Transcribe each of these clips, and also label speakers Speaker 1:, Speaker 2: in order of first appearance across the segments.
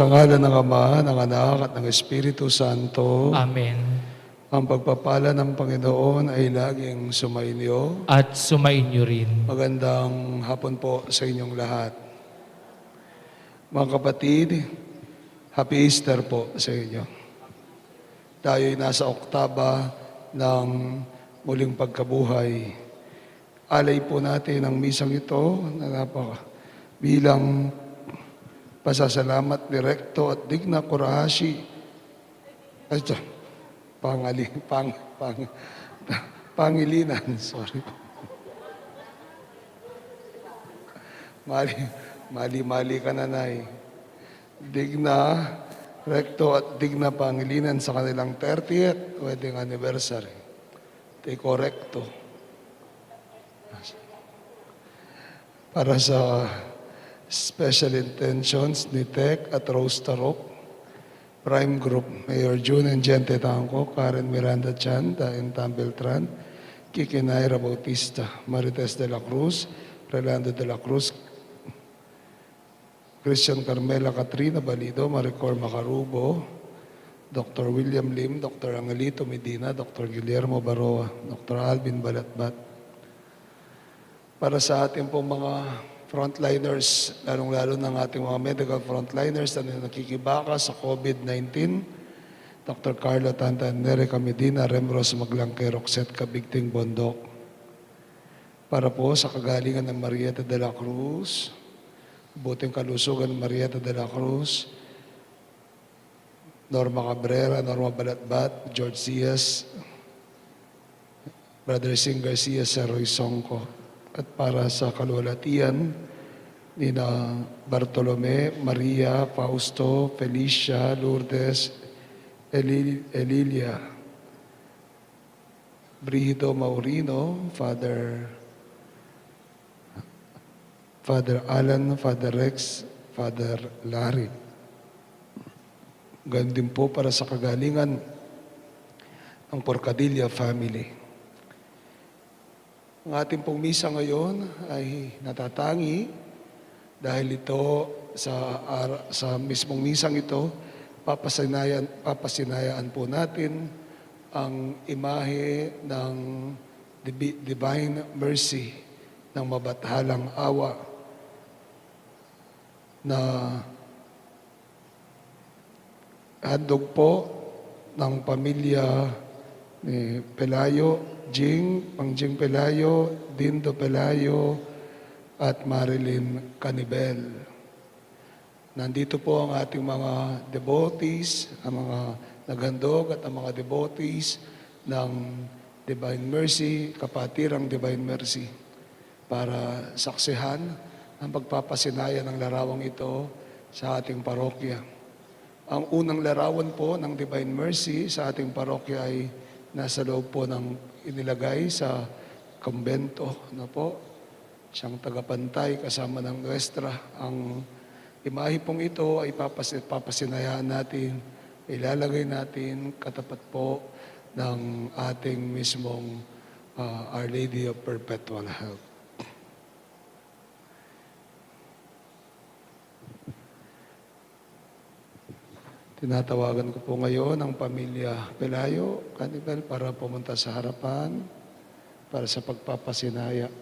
Speaker 1: sa ngalan ng Ama, ng Anak, at ng Espiritu Santo.
Speaker 2: Amen.
Speaker 1: Ang pagpapala ng Panginoon ay laging sumainyo.
Speaker 2: At sumainyo rin.
Speaker 1: Magandang hapon po sa inyong lahat. Mga kapatid, Happy Easter po sa inyo. Tayo'y nasa oktaba ng muling pagkabuhay. Alay po natin ang misang ito na bilang pasasalamat ni Recto at Digna Kurahashi. Pangilinan, sorry. Mali ka na, Nay. Digna, Recto at Digna Pangilinan sa kanilang 30th wedding anniversary. Te correcto. Para sa special intentions ni Tech at Rose Tarok, Prime Group, Mayor June and Gente Tangco, Karen Miranda Chan, Dain Tam Beltran, Kiki Naira Bautista, Marites de la Cruz, Rolando de la Cruz, Christian Carmela Katrina Balido, Maricor Macarubo, Dr. William Lim, Dr. Angelito Medina, Dr. Guillermo Baroa, Dr. Alvin Balatbat. Para sa ating pong mga frontliners, lalong-lalo ng ating mga medical frontliners na nakikibaka sa COVID-19, Dr. Carlo Tantan, Nerica Medina, Remros Maglangke, Roxette Kabigting Bondok. Para po sa kagalingan ng Marieta de la Cruz, buting kalusugan ng Marieta de la Cruz, Norma Cabrera, Norma Balatbat, George Cias, Brother Sing Garcia, Sir Roy Songco. At para sa kalwalatian ni na Bartolome, Maria, Fausto, Felicia, Lourdes, Elilia, Brigido Maurino, Father Alan, Father Rex, Father Larry. Ganun din po para sa kagalingan ng Porcadilla family. Ang ating pong misa ngayon ay natatangi dahil ito sa mismong misang ito, papasinayaan po natin ang imahe ng Divine Mercy ng mabathalang awa na handog po ng pamilya ni Pelayo, Pangjing Pelayo, Dindo Pelayo, at Marilyn Canibel. Nandito po ang ating mga devotees, ang mga naghandog at ang mga devotees ng Divine Mercy, Kapatirang Divine Mercy, para saksihan ang pagpapasinaya ng larawang ito sa ating parokya. Ang unang larawan po ng Divine Mercy sa ating parokya ay nasa loob po ng inilagay sa kumbento, po. Siyang tagapantay kasama ng nuestra. Ang imahe pong ito ay papasinayaan natin, ilalagay natin katapat po ng ating mismong Our Lady of Perpetual Help. Tinatawagan ko po ngayon ang pamilya Pelayo, Canibel, para pumunta sa harapan para sa pagpapasinaya.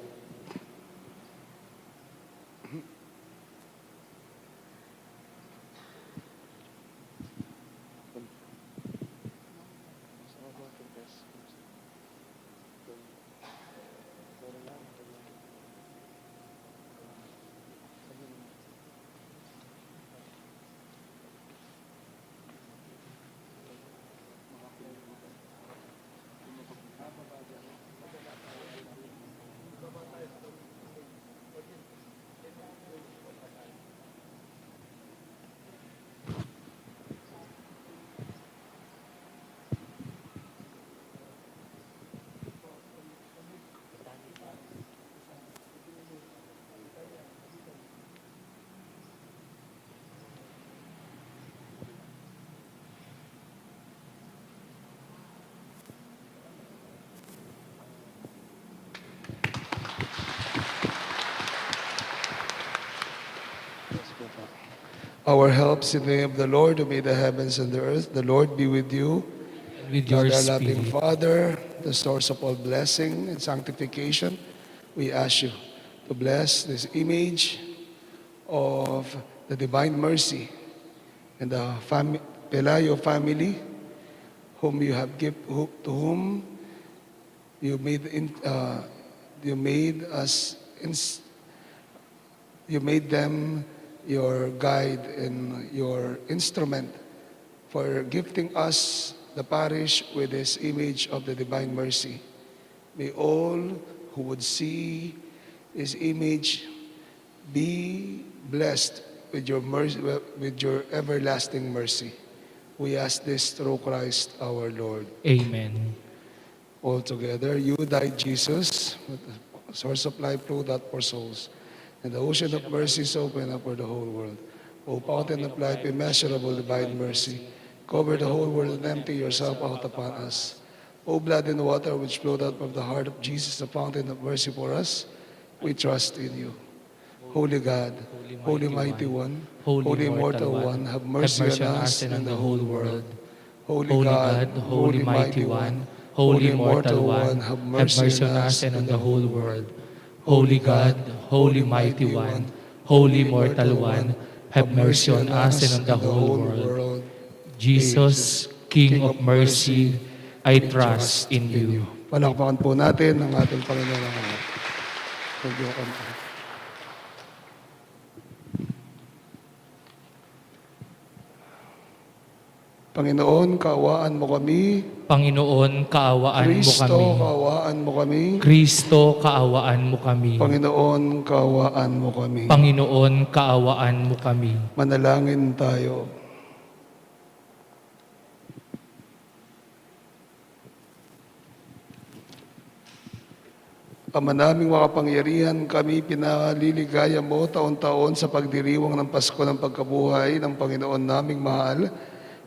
Speaker 1: Our help is in the name of the Lord who made the heavens and the earth. The Lord be with you.
Speaker 2: and with
Speaker 1: God,
Speaker 2: your
Speaker 1: our loving
Speaker 2: spirit.
Speaker 1: Father, the source of all blessing and sanctification, we ask you to bless this image of the divine mercy and the Pelayo family, whom you have to whom you made us, you made them your guide and your instrument for gifting us, the parish, with this image of the divine mercy. May all who would see this image be blessed with your mercy, with your everlasting mercy. We ask this through Christ our Lord.
Speaker 2: Amen.
Speaker 1: All together, you died, Jesus, with the source of life flowed out for souls, and the ocean of mercy is opened up for the whole world. O fountain of life, immeasurable divine mercy, cover the whole world and empty yourself out upon us. O blood and water which flowed out from the heart of Jesus, the fountain of mercy for us, we trust in you. Holy God, Holy Mighty One, Holy Immortal One, have mercy on us and the whole world. Holy God, Holy Mighty One, Holy Immortal One, have mercy on us and the whole world.
Speaker 2: Holy God, Holy Mighty One, Holy Immortal One, have mercy on us and on the whole world. Jesus, King of mercy, I trust in you.
Speaker 1: Palakpakan po natin ang ating Panginoon ng mga. Thank you, Kanta. Panginoon, kaawaan mo kami.
Speaker 2: Panginoon, kaawaan mo
Speaker 1: Kristo,
Speaker 2: kami.
Speaker 1: kaawaan mo kami.
Speaker 2: Kristo, kaawaan mo kami.
Speaker 1: Panginoon, kaawaan mo kami.
Speaker 2: Panginoon, kaawaan mo kami.
Speaker 1: Manalangin tayo. Ama naming makapangyarihan, kami pinaliligaya mo taon-taon sa pagdiriwang ng Pasko ng pagkabuhay ng Panginoon naming mahal.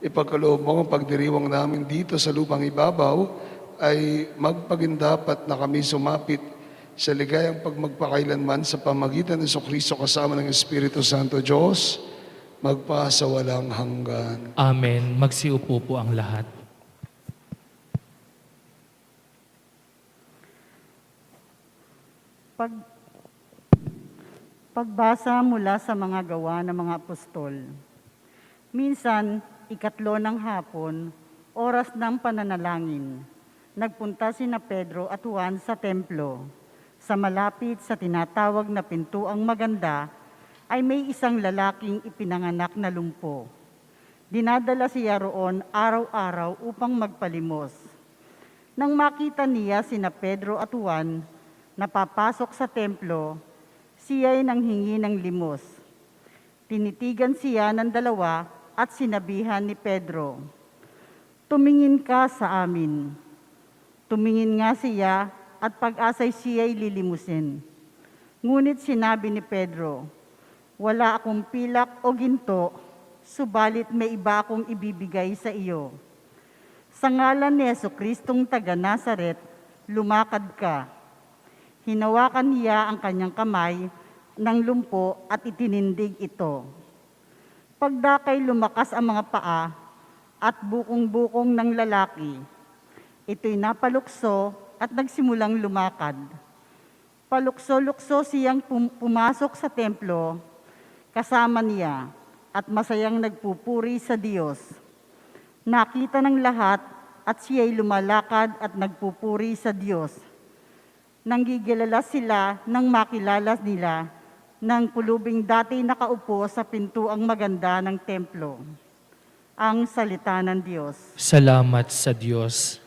Speaker 1: Ipagkaloob mo ang pagdiriwang namin dito sa lupang ibabaw ay magpagindapat na kami sumapit sa ligayang pagmagpakailanman sa pamagitan ng Jesucristo kasama ng Espiritu Santo Diyos, magpasawalang hanggan.
Speaker 2: Amen. Magsiupo po ang lahat.
Speaker 3: Pagbasa mula sa mga gawa ng mga apostol. Minsan, 3 ng hapon, oras ng pananalangin, nagpunta sina Pedro at Juan sa templo. Sa malapit sa tinatawag na Pintuang Maganda, ay may isang lalaking ipinanganak na lumpo. Dinadala siya roon araw-araw upang magpalimos. Nang makita niya sina Pedro at Juan, napapasok sa templo, siya'y nanghingi ng limos. Tinitigan siya ng dalawa at sinabihan ni Pedro, "Tumingin ka sa amin." Tumingin nga siya at pag-asa'y siya'y lilimusin. Ngunit sinabi ni Pedro, "Wala akong pilak o ginto, subalit may iba akong ibibigay sa iyo. Sa ngalan ni Jesucristong taga Nazaret, lumakad ka." Hinawakan niya ang kanyang kamay ng lumpo at itinindig ito. Pagdakay lumakas ang mga paa at bukong-bukong ng lalaki. Ito'y napalukso at nagsimulang lumakad. Palukso-lukso siyang pumasok sa templo kasama niya at masayang nagpupuri sa Diyos. Nakita ng lahat at siya'y lumalakad at nagpupuri sa Diyos. Nanggigilala sila nang makilala nila ng pulubing dati nakaupo sa Pintuang Maganda ng templo. Ang salita ng Diyos.
Speaker 2: Salamat sa Diyos.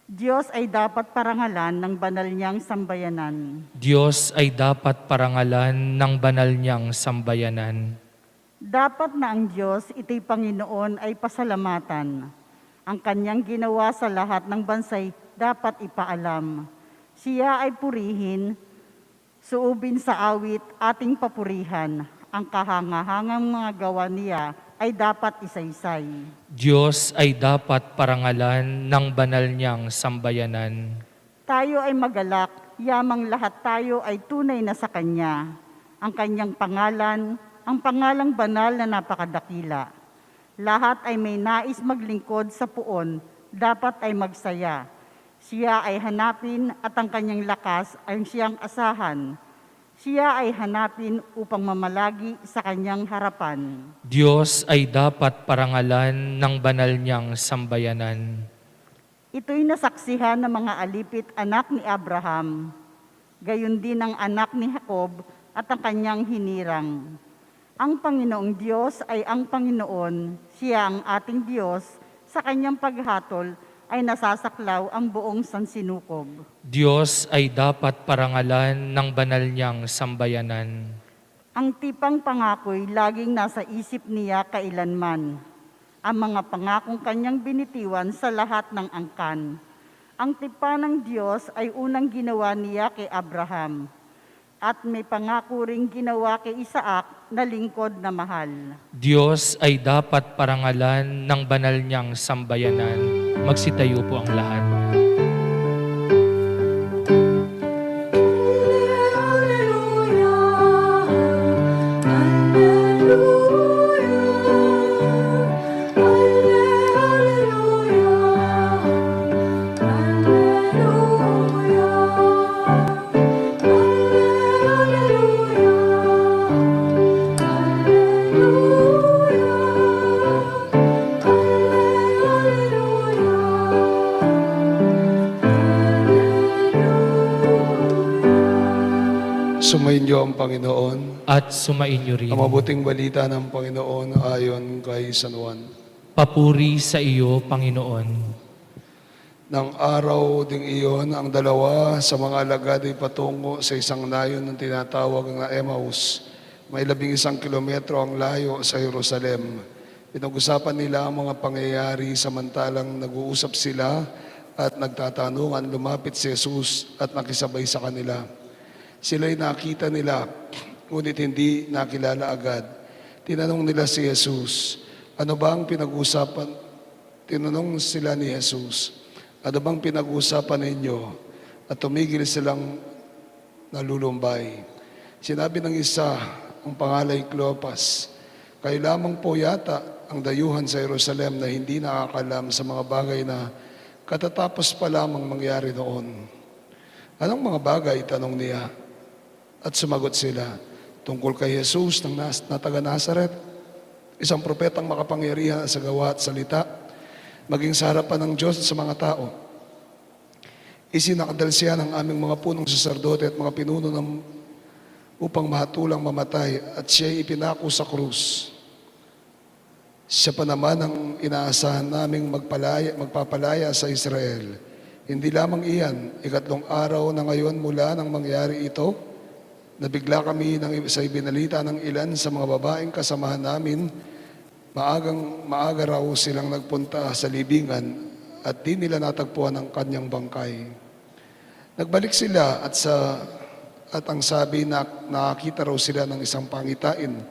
Speaker 3: Diyos ay dapat parangalan ng banal niyang sambayanan.
Speaker 2: Diyos ay dapat parangalan ng banal niyang sambayanan.
Speaker 3: Dapat na ang Diyos, ito'y Panginoon, ay pasalamatan. Ang kanyang ginawa sa lahat ng bansay dapat ipaalam. Siya ay purihin, suubin sa awit ating papurihan. Ang kahangahangang mga gawa niya ay dapat isaysay.
Speaker 2: Diyos ay dapat parangalan ng banal niyang sambayanan.
Speaker 3: Tayo ay magalak, yamang lahat tayo ay tunay na sa Kanya. Ang Kanyang pangalan, ang pangalang banal na napakadakila. Lahat ay may nais maglingkod sa puon, dapat ay magsaya. Siya ay hanapin at ang kanyang lakas ay siyang asahan. Siya ay hanapin upang mamalagi sa kanyang harapan.
Speaker 2: Diyos ay dapat parangalan ng banal niyang sambayanan.
Speaker 3: Ito'y nasaksihan ng mga alipit anak ni Abraham, gayon din ang anak ni Jacob at ang kanyang hinirang. Ang Panginoong Diyos ay ang Panginoon, siya ang ating Diyos, sa kanyang paghatol ay nasasaklaw ang buong sansinukob.
Speaker 2: Diyos ay dapat parangalan ng banal niyang sambayanan.
Speaker 3: Ang tipang pangako'y laging nasa isip niya kailanman. Ang mga pangakong kanyang binitiwan sa lahat ng angkan. Ang tipa ng Diyos ay unang ginawa niya kay Abraham. At may pangako ring ginawa kay Isaac na lingkod na mahal.
Speaker 2: Diyos ay dapat parangalan ng banal niyang sambayanan. Magsitayo po ang lahat.
Speaker 1: Sumainyo ang Panginoon.
Speaker 2: At sumainyo rin.
Speaker 1: Ang mabuting balita ng Panginoon ayon kay San Juan.
Speaker 2: Papuri sa iyo, Panginoon.
Speaker 1: Nang araw ding iyon, ang dalawa sa mga alagad ay patungo sa isang nayon ng tinatawag na Emmaus. May 11 kilometro ang layo sa Jerusalem. Pinag-usapan nila ang mga pangyayari samantalang nag-uusap sila at nagtatanungan. Lumapit si Jesus at nakisabay sa kanila. Sila'y nakita nila, ngunit hindi nakilala agad. Tinanong nila si Jesus, ano ba ang pinag-usapan? Tinanong sila ni Jesus, ano bang pinag-usapan ninyo? At tumigil silang nalulumbay. Sinabi ng isa, ang pangalay Cleopas, kayo lamang po yata ang dayuhan sa Jerusalem na hindi nakakalam sa mga bagay na katatapos pa lamang mangyari noon. Anong mga bagay? Tanong niya. At sumagot sila, tungkol kay Jesus na taga Nazaret, isang propetang makapangyarihan sa gawa at salita, maging sa harapan ng Diyos at sa mga tao. Isinakdal siya ng aming mga punong saserdote at mga pinuno upang mahatulang mamatay at siya'y ipinako sa krus. Siya pa naman ang inaasahan naming magpapalaya sa Israel. Hindi lamang iyan, 3 araw na ngayon mula nang mangyari ito, nabigla kami sa ibinalita ng ilan sa mga babaeng kasamahan namin. Maaga raw silang nagpunta sa libingan at di nila natagpuan ang kanyang bangkay. Nagbalik sila at ang sabi na nakakita raw sila ng isang pangitain,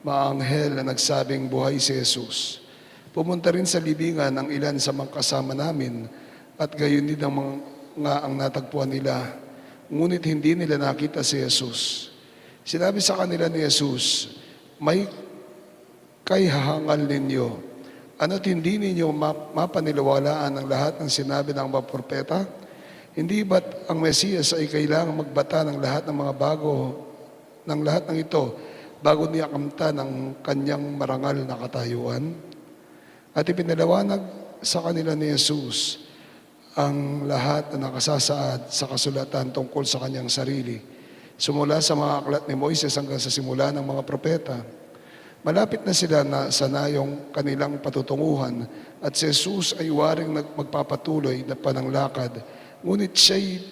Speaker 1: maanghel na nagsabing buhay si Jesus. Pumunta rin sa libingan ang ilan sa mga kasama namin at gayon din ang natagpuan nila. Ngunit hindi nila nakita si Jesus. Sinabi sa kanila ni Jesus, may kaihahangal ninyo. Ano't hindi ninyo mapaniwalaan ang lahat ng sinabi ng mga propeta? Hindi ba't ang Mesiyas ay kailangang magbata ng lahat ng lahat ng ito bago niya kamta ng kanyang marangal na katayuan? At ipinaliwanag sa kanila ni Jesus ang lahat na nakasasaad sa kasulatan tungkol sa kanyang sarili. Sumula sa mga aklat ni Moises hanggang sa simula ng mga propeta. Malapit na sila na sanayong kanilang patutunguhan at si Jesus ay waring magpapatuloy na pananglakad. Ngunit siya'y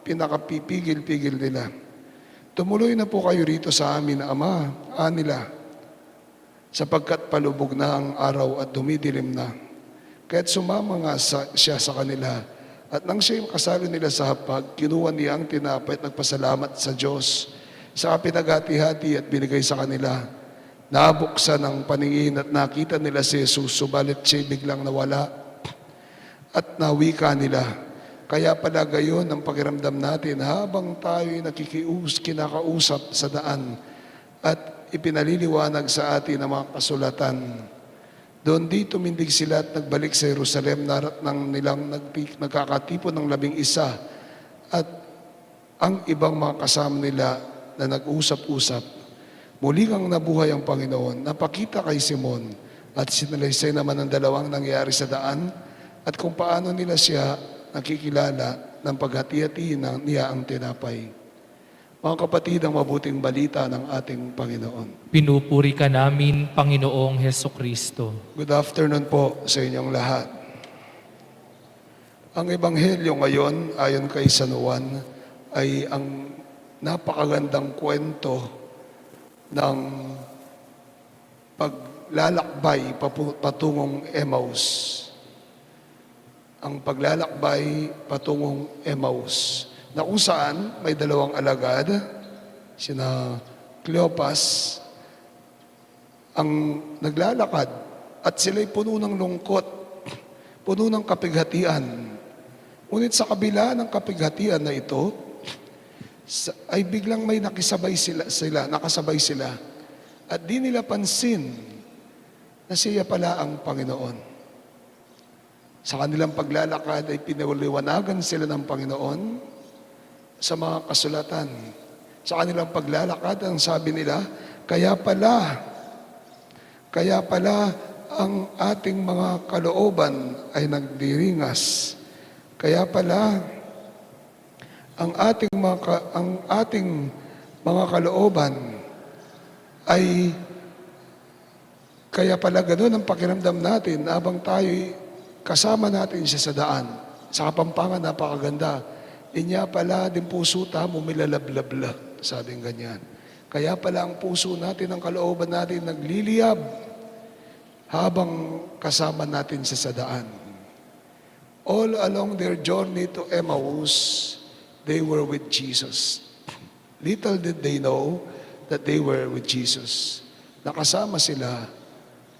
Speaker 1: pinakapipigil-pigil nila. Tumuloy na po kayo rito sa amin, Ama, anila, sapagkat palubog na ang araw at dumidilim na. Kaya't sumama nga siya sa kanila. At nang siya'y makasalo nila sa hapag, kinuha niya ang tinapay at nagpasalamat sa Diyos. Saka pinaghati-hati at binigay sa kanila. Nabuksan ang paningin at nakita nila si Jesus, subalit siya'y biglang nawala. At nawika nila. Kaya pala gayon ang pakiramdam natin habang tayo'y kinakausap sa daan. at ipinaliliwanag sa atin ang mga kasulatan. Doon di tumindig sila at nagbalik sa Jerusalem nang nilang nagkakatipon ng 11 at ang ibang mga kasama nila na nag-usap-usap. Muli kang nabuhay ang Panginoon. Napakita kay Simon at sinalaysay naman ang dalawang nangyari sa daan at kung paano nila siya nakikilala ng paghati-hati niya ang tinapay. Mga kapatid, ang mabuting balita ng ating Panginoon.
Speaker 2: Pinupuri ka namin, Panginoong Heso Kristo.
Speaker 1: Good afternoon po sa inyong lahat. Ang Ebanghelyo ngayon, ayon kay San Juan, ay ang napakagandang kwento ng paglalakbay patungong Emmaus. Ang paglalakbay patungong Emmaus, na kung saan may dalawang alagad, sina Cleopas, ang naglalakad at sila'y puno ng lungkot, puno ng kapighatian. Ngunit sa kabila ng kapighatian na ito, ay biglang may nakasabay sila at di nila pansin na siya pala ang Panginoon. Sa kanilang paglalakad ay pinaliwanagan sila ng Panginoon sa mga kasulatan. Sa kanilang paglalakad, ang sabi nila, kaya pala ang ating mga kalooban ay nagdiringas. Kaya pala ang ating mga kalooban ay kaya pala ganoon ang pakiramdam natin habang tayo kasama natin siya sa daan. Sa Kapampangan, napakaganda. Inya pala din puso tamo milalab-labla, sabing ganyan. Kaya pala ang puso natin, ang kalooban natin nagliliyab habang kasama natin siya sa daan. All along their journey to Emmaus, they were with Jesus. Little did they know that they were with Jesus. Nakasama sila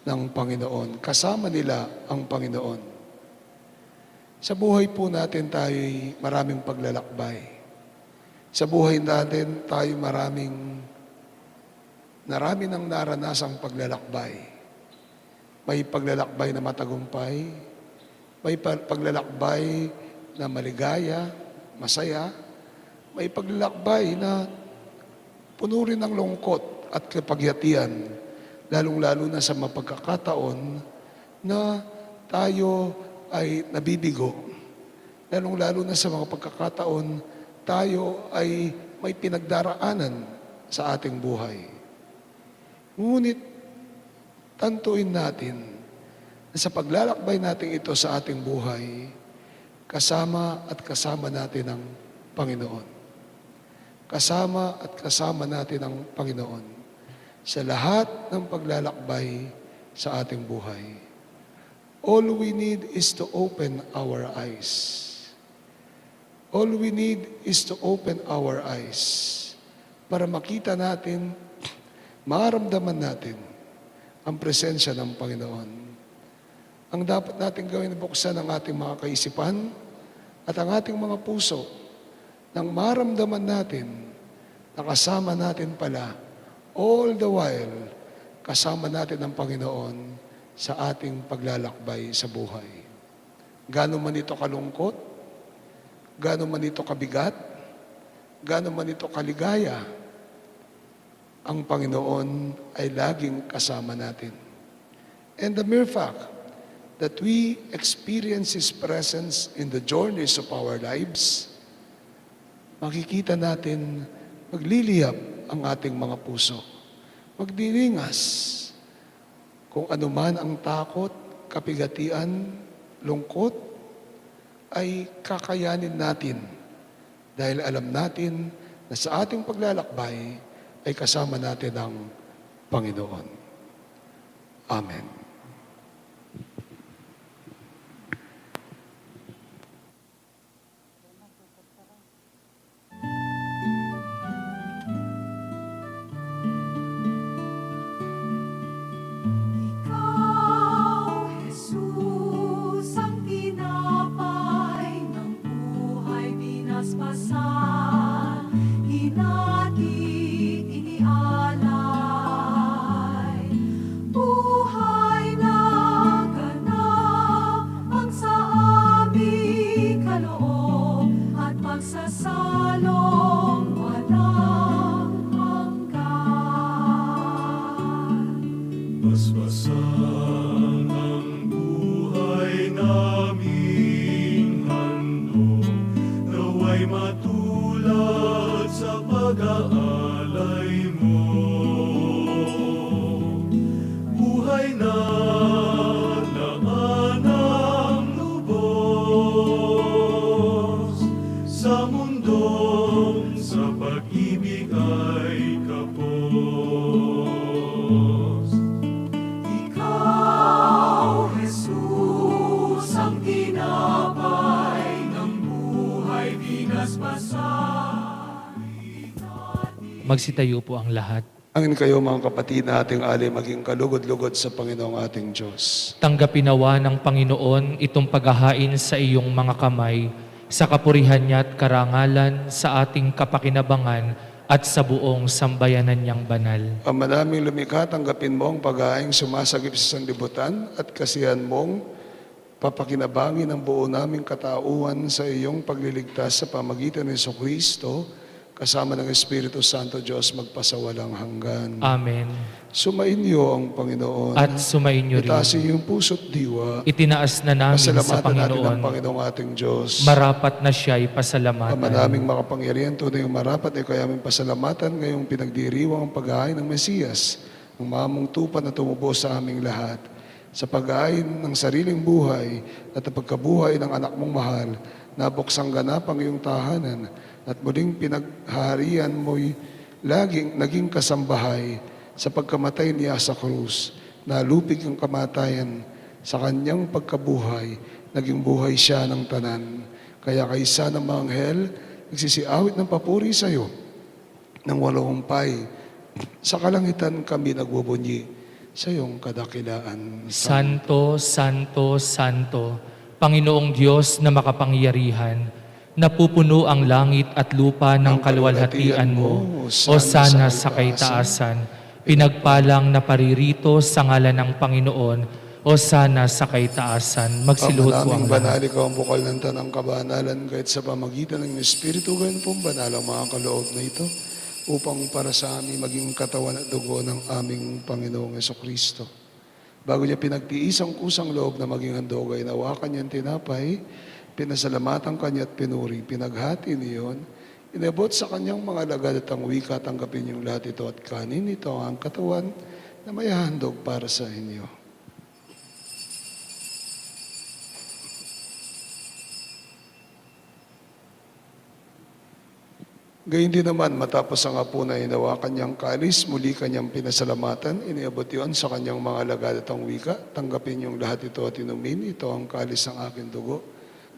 Speaker 1: ng Panginoon. Kasama nila ang Panginoon. Sa buhay po natin tayo'y maraming paglalakbay. Sa buhay natin tayo marami nang naranasang paglalakbay. May paglalakbay na matagumpay, may paglalakbay na maligaya, masaya, may paglalakbay na puno rin ng lungkot at kapaghatian, lalong-lalo na sa mapagkakataon na tayo ay nabibigo. Lalong-lalo na sa mga pagkakataon, tayo ay may pinagdaraanan sa ating buhay. Ngunit, tantuin natin na sa paglalakbay natin ito sa ating buhay, kasama natin ang Panginoon. Kasama at kasama natin ang Panginoon sa lahat ng paglalakbay sa ating buhay. All we need is to open our eyes. All we need is to open our eyes para makita natin, maramdaman natin ang presensya ng Panginoon. Ang dapat natin gawin, buksan ang ating mga kaisipan at ang ating mga puso nang maramdaman natin na kasama natin pala all the while, kasama natin ang Panginoon sa ating paglalakbay sa buhay. Gaano man ito kalungkot, gaano man ito kabigat, gaano man ito kaligaya, ang Panginoon ay laging kasama natin. And the mere fact that we experience His presence in the journeys of our lives, makikita natin magliliyab ang ating mga puso. Magdiringas kung anuman ang takot, kapigatian, lungkot, ay kakayanin natin dahil alam natin na sa ating paglalakbay ay kasama natin ang Panginoon. Amen.
Speaker 4: Ikaw, Jesus, ang tinapay ng buhay binasbasan, hinati, inialay. pagkasalong walang hanggan.
Speaker 5: Basbasan ang buhay naming handog, naway matulad sa pag-aalay mo. Buhay na naanang lubos sa mundong sa pag-ibig ay kapos.
Speaker 4: Ikaw, Jesus, ang tinapay ng buhay, bigas pasanin natin.
Speaker 2: Magsitayo po ang lahat.
Speaker 1: Angin kayo mga kapatid na ating alay maging kalugod-lugod sa Panginoong ating Diyos.
Speaker 2: Tanggapin nawa ng Panginoon itong paghahain sa iyong mga kamay, sa kapurihan niya at karangalan, sa ating kapakinabangan at sa buong sambayanan niyang banal.
Speaker 1: Ama naming lumikha, tanggapin mo ang pag-aing sumasagip sa sanlibutan at kasihan mong papakinabangin ang buo naming katauhan sa iyong pagliligtas sa pamagitan ng Jesucristo, kasama ng Espiritu Santo Diyos magpasawalang hanggan.
Speaker 2: Amen.
Speaker 1: Sumainyo ang Panginoon.
Speaker 2: At sumainyo rin.
Speaker 1: Itaas iyong puso't diwa.
Speaker 2: Itinaas na namin sa
Speaker 1: Pasalamatan natin ang
Speaker 2: Panginoon.
Speaker 1: Panginoong ating Diyos.
Speaker 2: Marapat na siya'y
Speaker 1: Ama
Speaker 2: pasalamatan.
Speaker 1: naming makapangyarihan, tunay yung marapat ay kaya aming pasalamatan ngayong pinagdiriwang ang pag-aay ng Mesiyas, ang mamong tupa na tumubo sa aming lahat. Sa pag-aay ng sariling buhay at ang pagkabuhay ng anak mong mahal, nabuksang ganap ang iyong tahanan at muling pinaghaharian mo'y laging naging kasambahay sa pagkamatay niya sa krus. Nalupig ang kamatayan sa kanyang pagkabuhay, naging buhay siya ng tanan. Kaya kaysa ng mga anghel, nagsisiawit ng papuri sa iyo ng walumpay. Sa kalangitan kami nagbubunyi sa iyong kadakilaan.
Speaker 2: Santo, Santo, Santo, Panginoong Diyos na makapangyarihan, napupuno ang langit at lupa ng kaluwalhatian mo, o sana sa kaitaasan, pinagpalang na paririto sa ngalan ng Panginoon, o sana sa kaitaasan. Magsiluhod po ang
Speaker 1: Ang banal,
Speaker 2: lahat.
Speaker 1: ikaw ang bukal ng tanang kabanalan, kahit sa pamagitan ng Espiritu, gayon pong banal ang mga kaloob na ito, upang para sa amin maging katawan at dugo ng aming Panginoong Jesucristo. Bago niya pinagtiis ang kusang loob na maging handog, ay nawakan niyang tinapay, pinasalamatan kanya at pinuri, pinaghati niyon, inabot sa kanyang mga lagad at ang wika, tanggapin niyong lahat ito at kanin ito ang katawan na may handog para sa inyo. Gayun din naman, matapos ang hapon ay hinawakan niyang kalis, muli kanyang pinasalamatan, iniabot iyon sa kanyang mga lagad at ang wika, tanggapin niyong lahat ito at inumin, ito ang kalis ng aking dugo.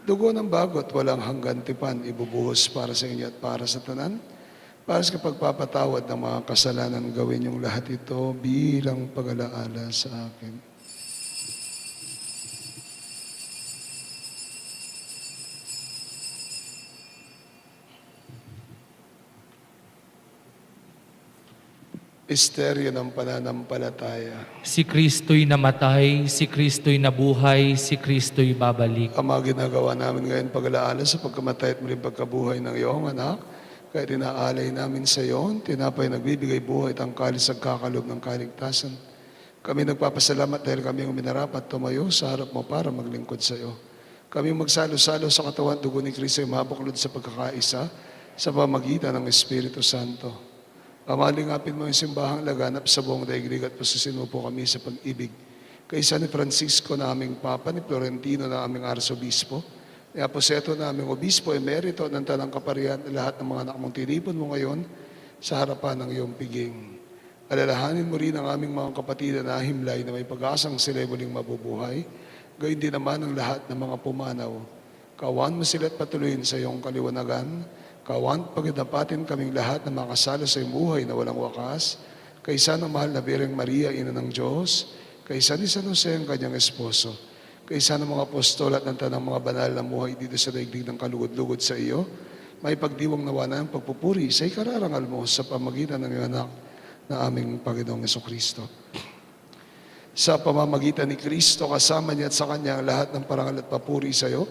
Speaker 1: Dugo ng bagot, walang hanggan tipan, ibubuhos para sa inyo at para sa tanan. Para sa pagpapatawad ng mga kasalanan, gawin niyong lahat ito bilang pag-alaala sa akin. Misteryo ng pananampalataya.
Speaker 2: Si Kristo'y namatay, si Kristo'y nabuhay, si Kristo'y babalik.
Speaker 1: Ang mga ginagawa namin ngayon pag-alaala sa pagkamatay at muling pagkabuhay ng iyong anak, kaya tinaalay namin sa iyo, tinapay nagbibigay buhay at ang kalis ang kakalob ng kaligtasan. Kami nagpapasalamat dahil kami ang minarapat tumayo sa harap mo para maglingkod sa iyo. Kami magsalo-salo sa katawan dugo ni Kristo ay mabuklod sa pagkakaisa sa pamagitan ng Espiritu Santo. Pamalingapin mo yung simbahang laganap sa buong daigdig at pasusin mo po kami sa pag-ibig. Kaysa ni Francisco na aming Papa, ni Florentino na aming Arsobispo, ni Aposeto na aming Obispo, emerito ng Tanang Kaparian, lahat ng mga anak mong tinipon mo ngayon sa harapan ng iyong piging. Alalahanin mo rin ang aming mga kapatid na himlay na may pag-asang sila'y muling mabubuhay. Gayon din naman ang lahat ng mga pumanaw. Kawan mo sila at patuloyin sa iyong kaliwanagan. Kawan, pagdapatin kaming lahat na makasalo sa iyong buhay na walang wakas, kaysa ng mahal na Birheng Maria, Ina ng Diyos, kaysa ni San Jose ang kanyang esposo, kaysa ng mga apostol at ng tanang mga banal na buhay dito sa daigdig ng kalugod-lugod sa iyo, may pagdiwang nawa na ang pagpupuri sa ikararangal mo sa pamagitan ng iyong anak na aming Panginoong Jesucristo. Sa pamamagitan ni Kristo, kasama niya at sa Kanya ang lahat ng parangal at papuri sa iyo,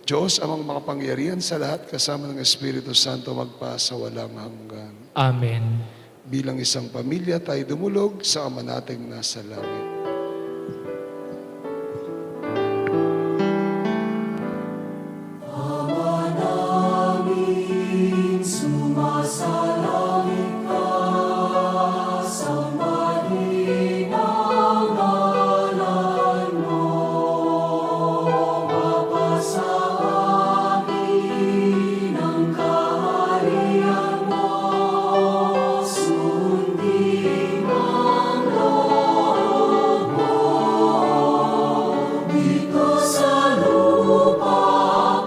Speaker 1: Diyos amang makapangyarihan sa lahat kasama ng Espiritu Santo magpa sa walang hanggan.
Speaker 2: Amen.
Speaker 1: Bilang isang pamilya tayo dumulog sa Ama nating nasa langit.
Speaker 4: Sumasalangit ka, sambahin ang ngalan mo. Mapasa amin ang kaharian mo. Sundin ang loob mo. Dito sa lupa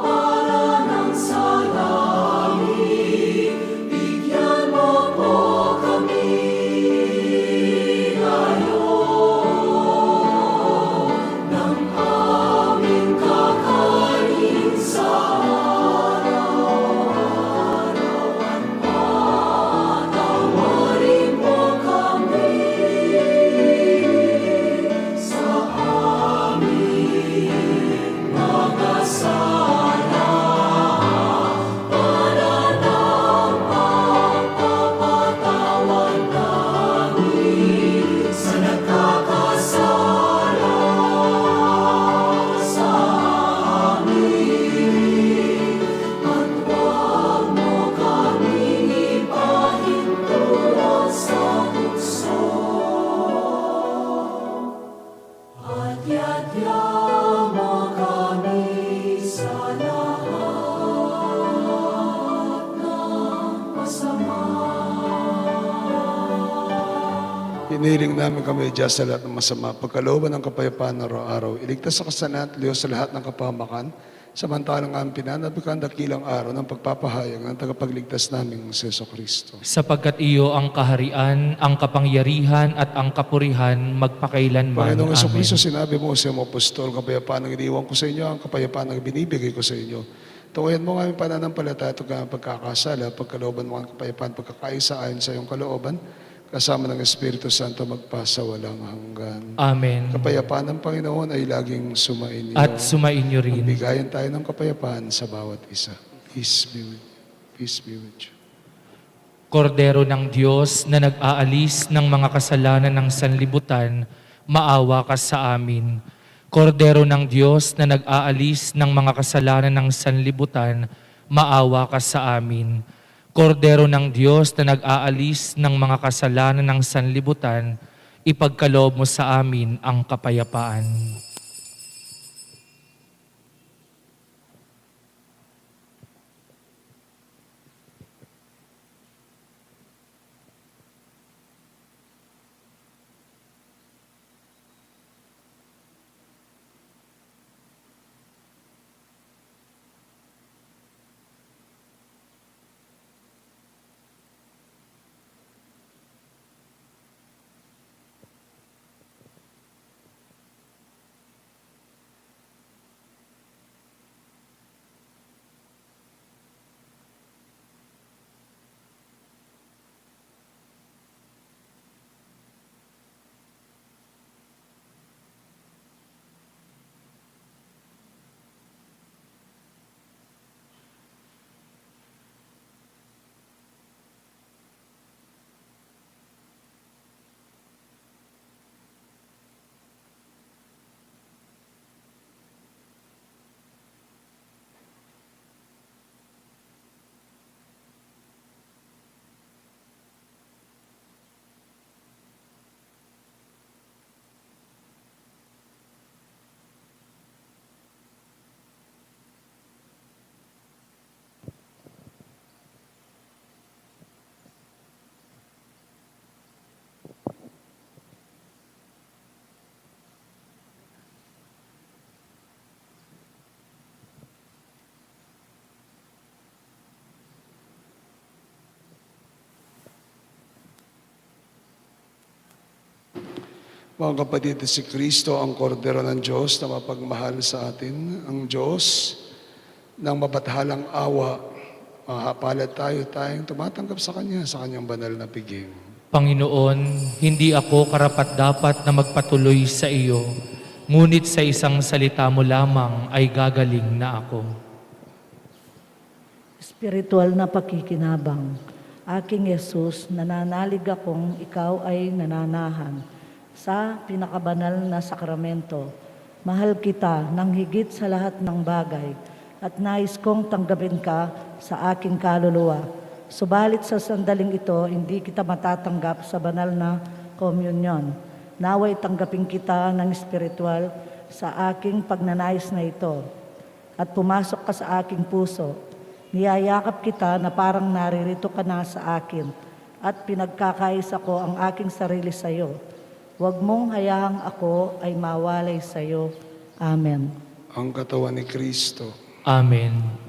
Speaker 4: para ng sa langit. Bigyan mo po kami ngayon ng aming kakanin sa araw-araw at patawarin mo kami sa aming mga sala para ng pagpapatawad namin sa nagkakasala sa amin. At huwag mo kaming ipahintulot sa tukso. At yadya mo kami sa lahat ng masama.
Speaker 1: Hiniling namin kami dyan sa lahat ng masama, pagkalooban ng kapayapaan araw-araw, iligtas sa kasanan at Diyos sa lahat ng kapahamakan, samantalang ang pinanabikan dakilang araw ng pagpapahayag ng tagapagligtas naming si Jesucristo.
Speaker 2: Sapagkat iyo ang kaharian, ang kapangyarihan at ang kapurihan magpakailanman.
Speaker 1: Panginoong
Speaker 2: Amen.
Speaker 1: Jesucristo, sinabi mo sa mga apostol, kapayapaan ang iniwan ko sa inyo, ang kapayapaan ang binibigay ko sa inyo. Tungayan mo nga aming pananampalataya at ang pagkakasala, pagkalooban mo ang kapayapaan, pagkakaisa ayon sa iyong kalooban, kasama ng Espiritu Santo magpasa walang hanggan.
Speaker 2: Amen.
Speaker 1: Kapayapaan ng Panginoon ay laging sumainyo.
Speaker 2: At sumainyo rin.
Speaker 1: Bigayan tayo ng kapayapaan sa bawat isa. Peace be with you.
Speaker 2: Kordero ng Diyos na nag-aalis ng mga kasalanan ng sanlibutan, maawa ka sa amin. Kordero ng Diyos na nag-aalis ng mga kasalanan ng sanlibutan, maawa ka sa amin. Kordero ng Diyos na nag-aalis ng mga kasalanan ng sanlibutan, ipagkaloob mo sa amin ang kapayapaan.
Speaker 1: Mga kapatid, si Kristo ang kordero ng Diyos na mapagmahal sa atin. Ang Diyos ng mabathalang awa, mahapalad tayong tumatanggap sa Kanyang banal na piging.
Speaker 2: Panginoon, hindi ako karapat-dapat na magpatuloy sa iyo, ngunit sa isang salita mo lamang ay gagaling na ako.
Speaker 6: Spiritual na pakikinabang. Aking Yesus, nananalig akong ikaw ay nananahan sa pinakabanal na sakramento. Mahal kita ng higit sa lahat ng bagay at nais kong tanggapin ka sa aking kaluluwa. Subalit sa sandaling ito, hindi kita matatanggap sa banal na komunyon. Naway tanggapin kita ng espiritual sa aking pagnanais na ito at pumasok ka sa aking puso. Niyayakap kita na parang naririto ka na sa akin at pinagkakaisa ko ang aking sarili sa iyo. Huwag mong hayaang ako ay mawalay sa iyo. Amen.
Speaker 1: Ang katawan ni Kristo.
Speaker 2: Amen.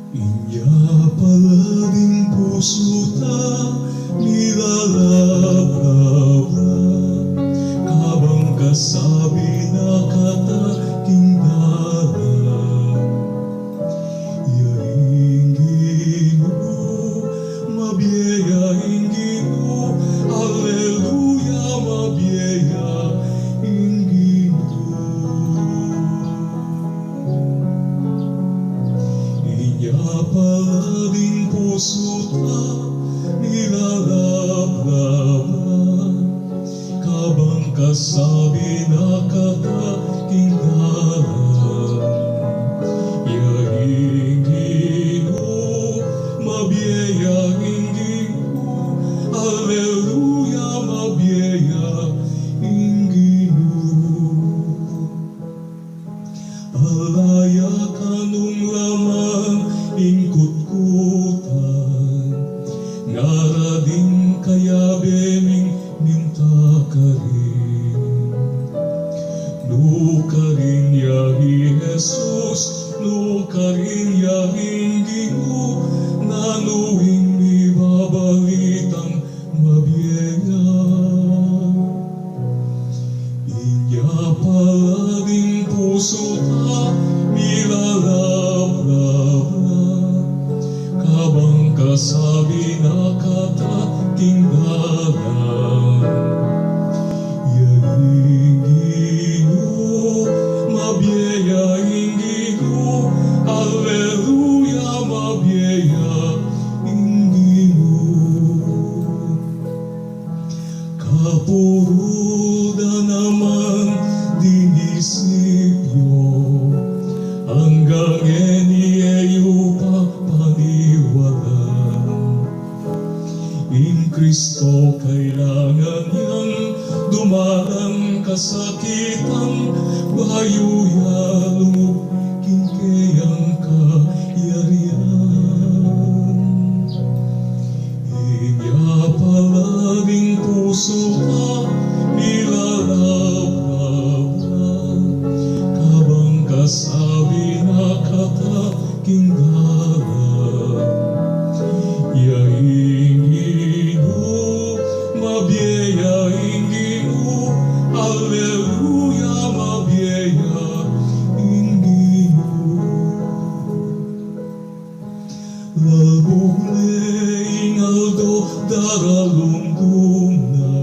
Speaker 5: Inya palaging puso ta nilalablaban, kabang kasabi na kataking dalan. Yaing Ginoo, mabiyaing Ginoo, Alleluia, mabiyaing Ginoo. Inya palaging puso ta nilalablaban, kabang kasabi na kataking dalan. Yaing Ginoo, mabiyaing Ginoo, Alleluia, mabiyaing Ginoo. Alaya kanong laman ingkut-kutan, ngarading kaya beming minta ka rin. Nuka rin yahi Jesus, nuka rin yahing Ginoo, nanuwing ni babalitang mabiyaya. Inya palaging puso ta nilalablaban, kabang kasabi na kataking dalan. Yaing Ginoo, mabiyaing Ginoo, Alleluia, mabiyaing Ginoo. Kapuruda naman dinisipyo, hanggang eniyeyo papaniwalan. In Kristo kailangan niyang dumalang kasakitan, bayuya lumugking kayang kahiyarihan. Inya palaging puso ta nilalablaban, kabang kasabi na kataking dalan. Yaing Ginoo, mabiyaing Ginoo, Alleluia, mabiyaing Ginoo. Labuleing aldo daralungkuna,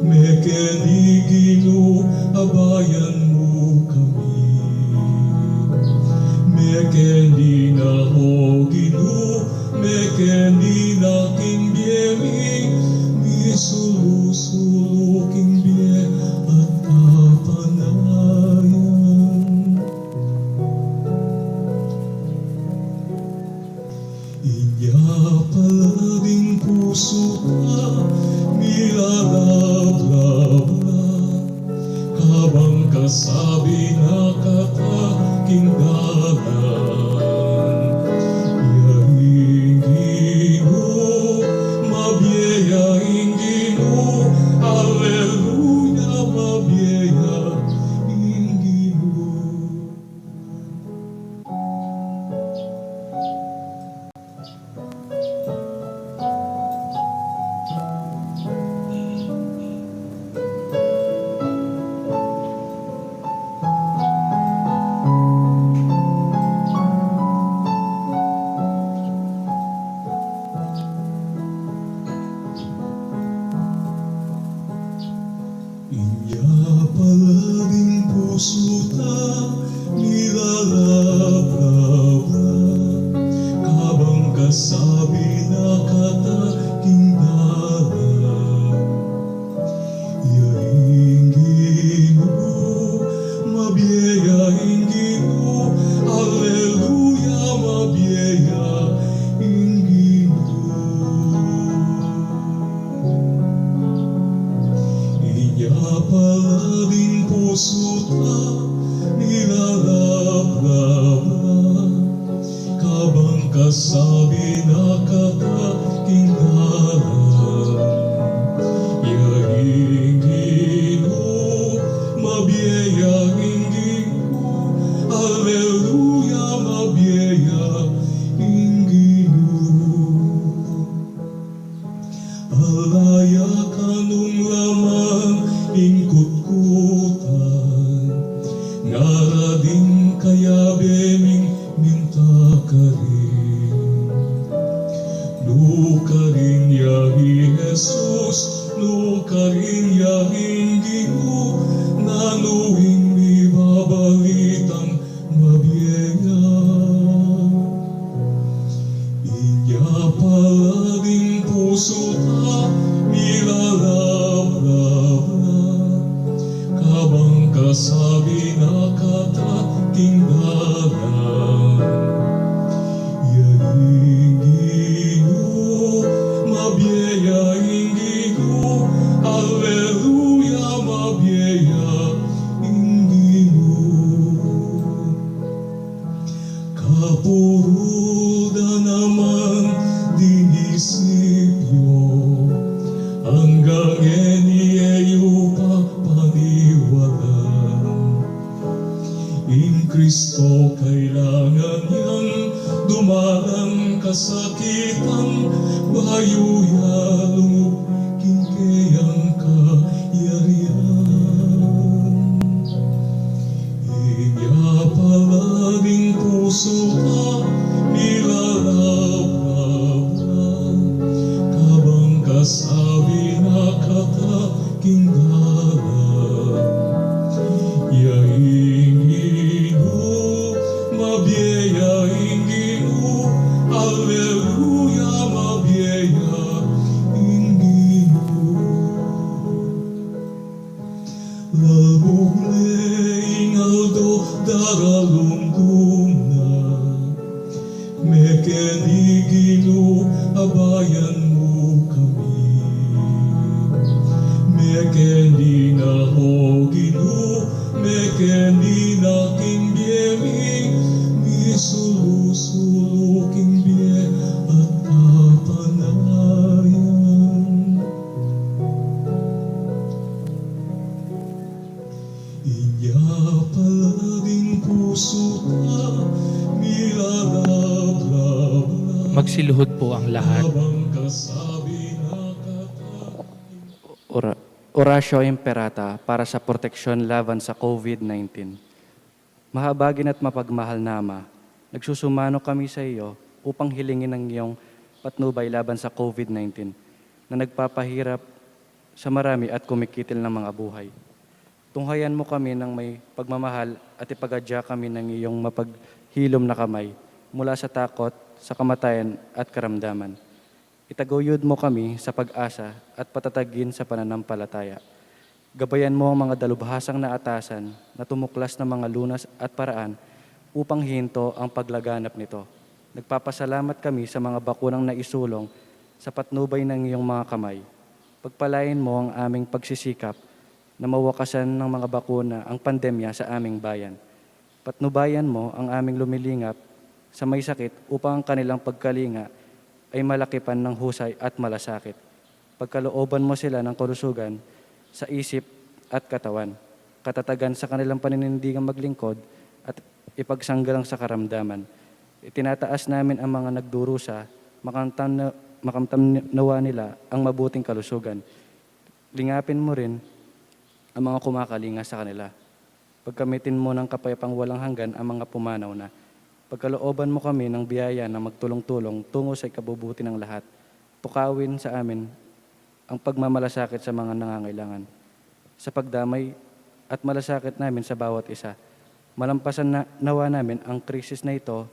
Speaker 5: mekeni Ginoo, abayan mo kami. Mekeni na ho Ginoo, mekeni na king puso nilalablablab, habang kasabi na kataking dalam. Yaingin mo, mabiyaingin mo, Alleluia, mabiyaingin mo. Inya palaging puso nilalablablab, kabang kasabi na kataking dalam. Yaingin mo, mabiyaingin mo, Alleluia, mabiyaingin mo. Alaya kanong laman ingkut-kutan, ngarading kaya beming minta ka rin. Lukarin yahi Jesus, lukarin yahin Ginoo, nanuing mi babalitang mabiyaya. Inya palaging puso nilalablablab, kabang kasabi na kataking dalam. Yaingin mo, mabiyaingin mo, Alleluia, mabiyaingin mo. Kapuruda naman dinisipyo, hanggang eniyeyo pa paniwalang. In Kristo kailangan yan dumalang kasakitan, bayuya lumuging kayang kayarihan. Inya palaging puso nilalablablab, kabang kasabi na kataking dalam. Yaingin mo, mabiyaingin mo, Alleluia, mabiyaingin mo. Lalugleing aldo daralumdum na, mekenigino abayan mo kami. Mekendi na ho Ginoo, mekendi na kimbiemi, misulu-sulu kimbie at kapanayan. Inya palaging puso nilalablablab,
Speaker 2: Magsiluhod po ang lahat.
Speaker 5: habang kasabi na kataking
Speaker 7: Orasyo Imperata para sa proteksyon laban sa COVID-19. Mahabagin at mapagmahal na Ama, nagsusumano kami sa iyo upang hilingin ang iyong patnubay laban sa COVID-19 na nagpapahirap sa marami at kumikitil ng mga buhay. Tunghayan mo kami ng may pagmamahal at ipagadya kami ng iyong mapaghilom na kamay mula sa takot, sa kamatayan at karamdaman. Itaguyod mo kami sa pag-asa at patatagin sa pananampalataya. Gabayan mo ang mga dalubhasang na atasan na tumuklas ng mga lunas at paraan upang hinto ang paglaganap nito. Nagpapasalamat kami sa mga bakunang naisulong sa patnubay ng iyong mga kamay. Pagpalain mo ang aming pagsisikap na mawakasan ng mga bakuna ang pandemya sa aming bayan. Patnubayan mo ang aming lumilingap sa may sakit upang ang kanilang pagkalinga ay malakipan ng husay at malasakit. Pagkalooban mo sila ng kalusugan sa isip at katawan, katatagan sa kanilang paninindigang maglingkod at ipagsanggalang sa karamdaman. Itinataas namin ang mga nagdurusa, makamtamnawa nila ang mabuting kalusugan. Lingapin mo rin ang mga kumakalinga sa kanila. Pagkamitin mo ng kapayapang walang hanggan ang mga pumanaw na. Pagkalooban mo kami ng biyaya na magtulong-tulong tungo sa ikabubuti ng lahat. Pukawin sa amin ang pagmamalasakit sa mga nangangailangan. Sa pagdamay at malasakit namin sa bawat isa. Malampasan nawa namin ang krisis na ito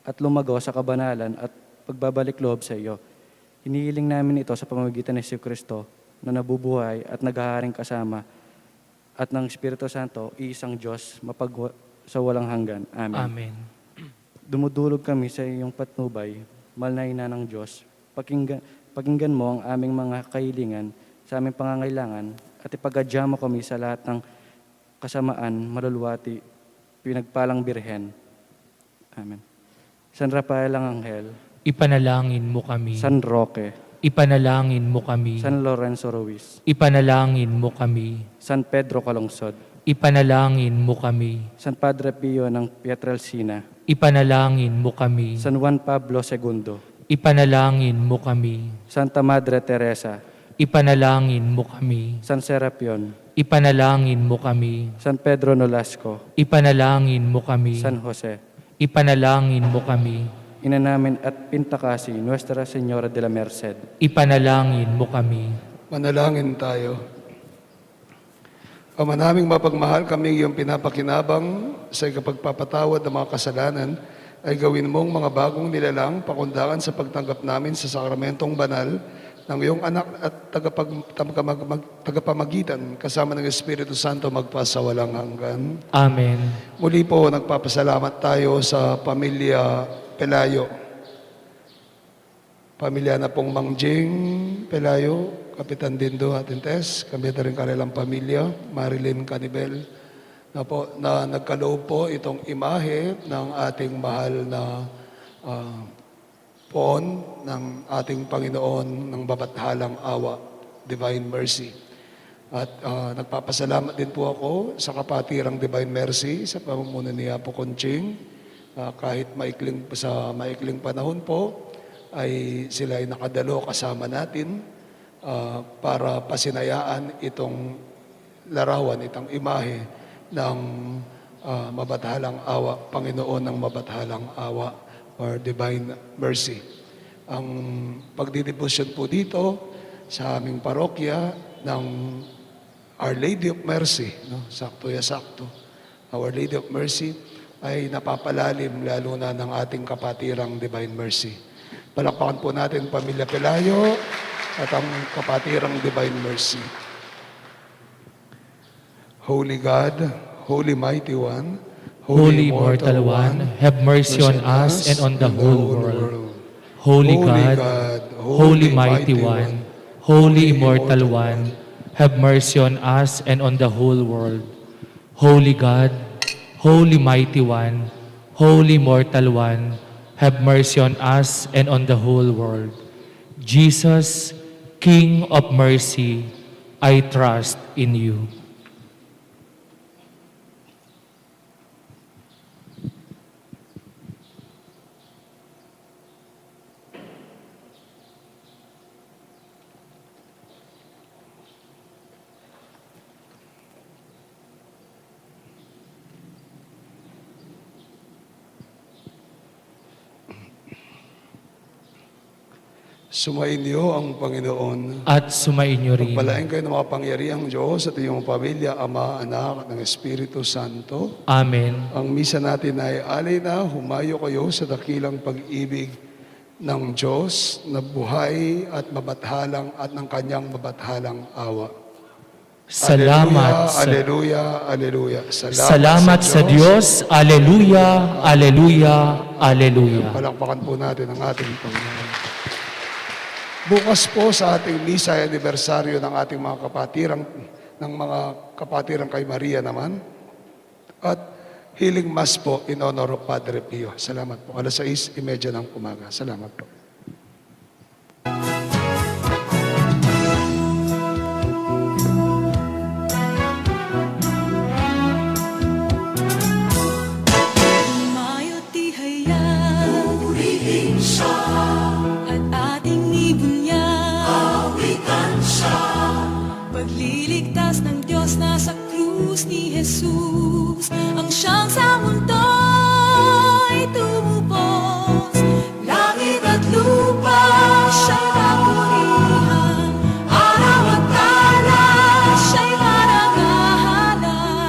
Speaker 7: at lumago sa kabanalan at pagbabalik loob sa iyo. Hinihiling namin ito sa pamamagitan ni Jesucristo na nabubuhay at naghaharing kasama at ng Espiritu Santo, iisang Diyos, sa walang hanggan. Amen.
Speaker 2: Amen.
Speaker 7: Dumudulog kami sa iyong patnubay, mahal na ina ng Diyos. Pakinggan mo ang aming mga kahilingan sa aming pangangailangan at ipagadya mo kami sa lahat ng kasamaan, maluluwati, pinagpalang birhen. Amen. San Rafael ang Anghel,
Speaker 2: Ipanalangin mo kami.
Speaker 7: San Roque,
Speaker 2: Ipanalangin mo kami.
Speaker 7: San Lorenzo Ruiz,
Speaker 2: Ipanalangin mo kami.
Speaker 7: San Pedro Calungsod,
Speaker 2: Ipanalangin mo kami.
Speaker 7: San Padre Pio ng Pietrelcina,
Speaker 2: Ipanalangin mo kami.
Speaker 7: San Juan Pablo II,
Speaker 2: Ipanalangin mo kami.
Speaker 7: Santa Madre Teresa,
Speaker 2: Ipanalangin mo kami.
Speaker 7: San Serapion,
Speaker 2: Ipanalangin mo kami.
Speaker 7: San Pedro Nolasco,
Speaker 2: Ipanalangin mo kami.
Speaker 7: San Jose,
Speaker 2: Ipanalangin mo kami.
Speaker 7: Ina namin at Pintakasi, Nuestra Señora de la Merced,
Speaker 2: Ipanalangin mo kami.
Speaker 1: Manalangin tayo. Ama naming mapagmahal, kami iyong pinapakinabang sa ikapagpapatawad ng mga kasalanan ay gawin mong mga bagong nilalang pakundangan sa pagtanggap namin sa sakramentong banal ng iyong anak at tagapamagitan kasama ng Espiritu Santo magpasawalang hanggan.
Speaker 2: Amen.
Speaker 1: Muli po, nagpapasalamat tayo sa pamilya Pelayo. Pamilya na pong Mangjing Pelayo, Kapitan Dindo Atintes, kami na rin kanilang pamilya, Marilyn Canibel, na nagkaloob po itong imahe ng ating mahal na poon ng ating Panginoon ng Mabathalang Awa, Divine Mercy. At nagpapasalamat din po ako sa kapatirang Divine Mercy sa pamumuno ni Apo Conching. Kahit sa maikling panahon po, ay sila ay nakadalo kasama natin para pasinayaan itong larawan, itong imahe ng Mabathalang Awa, Panginoon ng Mabathalang Awa or Divine Mercy. Ang pagdidebosyon po dito sa aming parokya ng Our Lady of Mercy, sakto ya sakto, Our Lady of Mercy, ay napapalalim lalo na ng ating kapatirang Divine Mercy. Palakpakan po natin Pamilya Pelayo at ang kapatirang Divine Mercy. Holy God, Holy Mighty One,
Speaker 2: Holy Immortal One, have mercy on us and on the whole world. Holy God, Holy Mighty One, Holy Immortal One, have mercy on us and on the whole world. Holy God, Holy Mighty One, Holy Immortal One, have mercy on us and on the whole world. Jesus, King of mercy, I trust in you.
Speaker 1: Sumainyo ang Panginoon.
Speaker 2: At sumainyo rin.
Speaker 1: Pagpalain kayo ng mga pangyarihang Diyos at iyong pamilya, Ama, Anak, at ng Espiritu Santo.
Speaker 2: Amen.
Speaker 1: Ang misa natin ay alay na, humayo kayo sa dakilang pag-ibig ng Diyos na buhay at mabathalang at ng kanyang mabathalang awa.
Speaker 2: Salamat.
Speaker 1: Aleluya, aleluya.
Speaker 2: Salamat sa Diyos. Aleluya, aleluya, aleluya.
Speaker 1: Palakpakan po natin ang ating Panginoon. Bukas po sa ating misa ay anibersaryo ng ating mga kapatirang kay Maria naman. At healing mass po in honor of Padre Pio. Salamat po. 6:30 ng umaga. Salamat po.
Speaker 4: Mayo't tihayag, purihin siya, at ating ibunyan, awitan siya. Pagliligtas ng Diyos nasa krus ni Jesus, ang siyang sa mundo'y tumubos. Langit at lupa, siya'y napurihan, araw at tala, siya'y marangalan.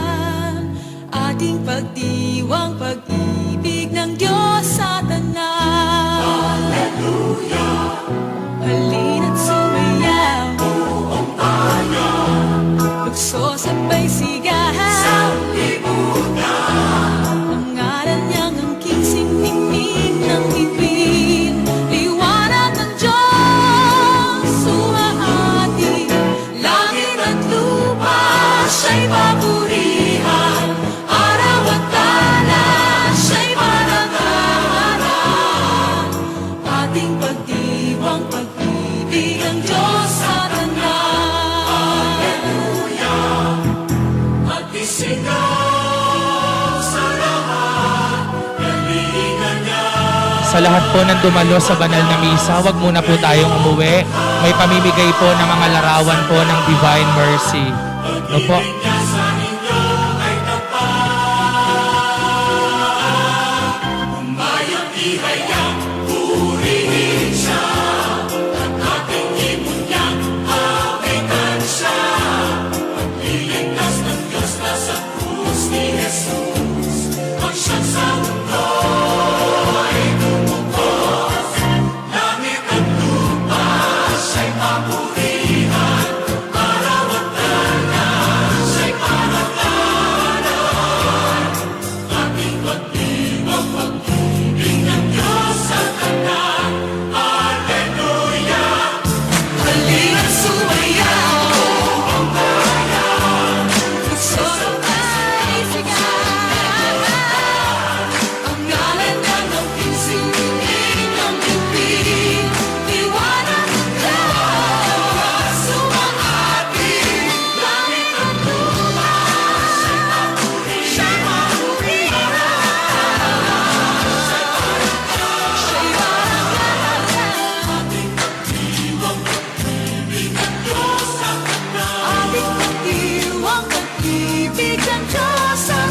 Speaker 2: Sa lahat po ng dumalo sa banal na misa, wag muna po tayong umuwi. May pamimigay po ng mga larawan po ng Divine Mercy. No po?